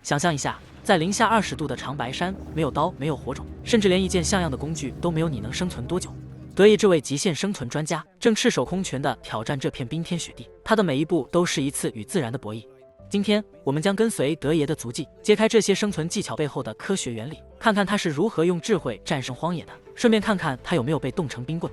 想象一下，在零下20度的长白山，没有刀，没有火种，甚至连一件像样的工具都没有，你能生存多久？德爷这位极限生存专家正赤手空拳地挑战这片冰天雪地，他的每一步都是一次与自然的博弈。今天我们将跟随德爷的足迹，揭开这些生存技巧背后的科学原理，看看他是如何用智慧战胜荒野的，顺便看看他有没有被冻成冰棍。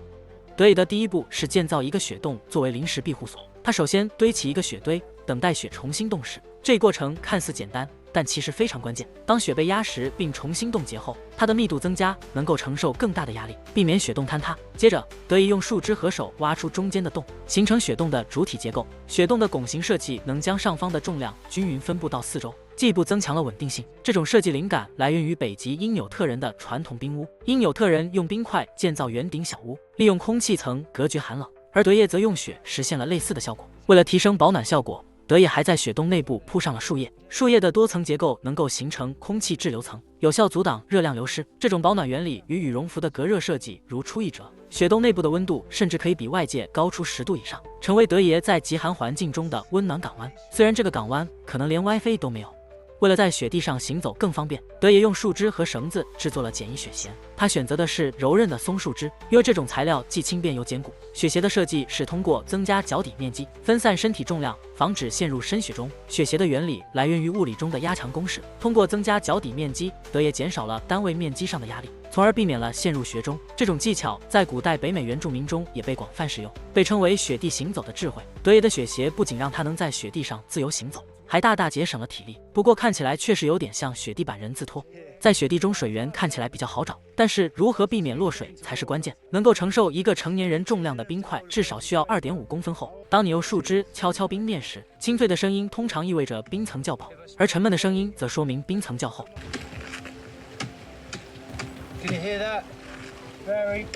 德爷的第一步是建造一个雪洞作为临时庇护所。他首先堆起一个雪堆，等待雪重新冻实。这一过程看似简单，但其实非常关键。当雪被压实并重新冻结后，它的密度增加，能够承受更大的压力，避免雪洞坍塌。接着，德爷用树枝和手挖出中间的洞，形成雪洞的主体结构。雪洞的拱形设计能将上方的重量均匀分布到四周，进一步增强了稳定性。这种设计灵感来源于北极因纽特人的传统冰屋。因纽特人用冰块建造圆顶小屋，利用空气层隔绝寒冷，而德爷则用雪实现了类似的效果。为了提升保暖效果，德爷还在雪洞内部铺上了树叶，树叶的多层结构能够形成空气滞留层，有效阻挡热量流失。这种保暖原理与羽绒服的隔热设计如出一辙，雪洞内部的温度甚至可以比外界高出10度以上，成为德爷在极寒环境中的温暖港湾。虽然这个港湾可能连 WiFi 都没有。为了在雪地上行走更方便，德爷用树枝和绳子制作了简易雪鞋。他选择的是柔韧的松树枝，因为这种材料既轻便又坚固。雪鞋的设计是通过增加脚底面积，分散身体重量，防止陷入深雪中。雪鞋的原理来源于物理中的压强公式。通过增加脚底面积，德爷减少了单位面积上的压力，从而避免了陷入雪中。这种技巧在古代北美原住民中也被广泛使用，被称为雪地行走的智慧。德爷的雪鞋不仅让他能在雪地上自由行走，还大大节省了体力。不过看起来确实有点像雪地板人字拖。在雪地中水源看起来比较好找，但是如何避免落水才是关键。能够承受一个成年人重量的冰块至少需要2.5公分厚。当你用树枝敲敲冰面时，清脆的声音通常意味着冰层较薄，而沉闷的声音则说明冰层较厚。Can you hear that? Very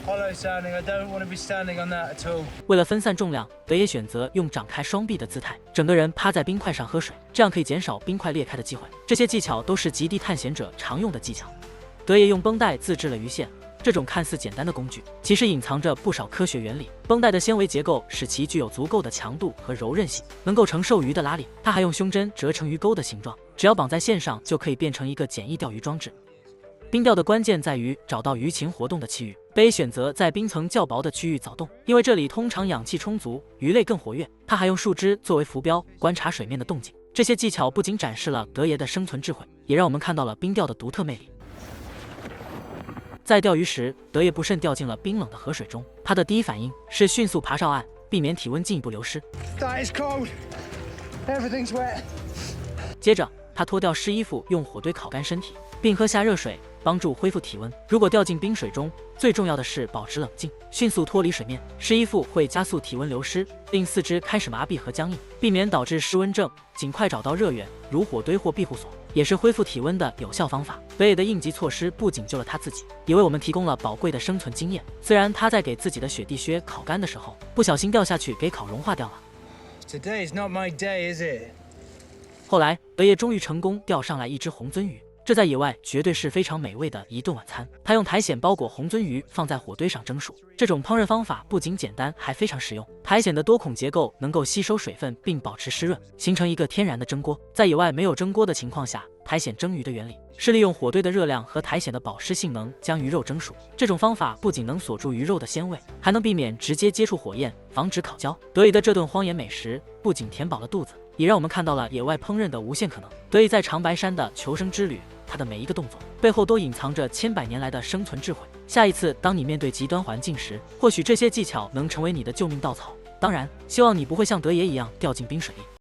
hollow sounding. I don't want to be standing on that at all. 为了分散重量，德爷选择用展开双臂的姿态，整个人趴在冰块上喝水，这样可以减少冰块裂开的机会。这些技巧都是极地探险者常用的技巧。德爷用绷带自制了鱼线，这种看似简单的工具，其实隐藏着不少科学原理。绷带的纤维结构使其具有足够的强度和柔韧性，能够承受鱼的拉力。它还用胸针折成鱼钩的形状，只要绑在线上，就可以变成一个简易钓鱼装置。冰钓的关键在于找到鱼群活动的区域。德选择在冰层较薄的区域凿洞，因为这里通常氧气充足，鱼类更活跃。他还用树枝作为浮标，观察水面的动静。这些技巧不仅展示了德爷的生存智慧，也让我们看到了冰钓的独特魅力。在钓鱼时，德爷不慎掉进了冰冷的河水中，他的第一反应是迅速爬上岸，避免体温进一步流失。That is cold. Everything's wet. 接着，他脱掉湿衣服，用火堆烤干身体，并喝下热水，帮助恢复体温。如果掉进冰水中，最重要的是保持冷静，迅速脱离水面。湿衣服会加速体温流失，令四肢开始麻痹和僵硬，避免导致失温症。尽快找到热源，如火堆或庇护所，也是恢复体温的有效方法。德爷的应急措施不仅救了他自己，也为我们提供了宝贵的生存经验。虽然他在给自己的雪地靴烤干的时候，不小心掉下去，给烤融化掉了。Today's not my day, is it? 后来，德爷终于成功钓上来一只红鳟鱼。这在野外绝对是非常美味的一顿晚餐。他用苔藓包裹红鳟鱼，放在火堆上蒸熟。这种烹饪方法不仅简单，还非常实用。苔藓的多孔结构能够吸收水分并保持湿润，形成一个天然的蒸锅。在野外没有蒸锅的情况下，苔藓蒸鱼的原理是利用火堆的热量和苔藓的保湿性能将鱼肉蒸熟。这种方法不仅能锁住鱼肉的鲜味，还能避免直接接触火焰，防止烤焦。德爷的这顿荒野美食不仅填饱了肚子，也让我们看到了野外烹饪的无限可能。德爷在长白山的求生之旅，他的每一个动作背后都隐藏着千百年来的生存智慧。下一次当你面对极端环境时，或许这些技巧能成为你的救命稻草。当然，希望你不会像德爷一样掉进冰水里。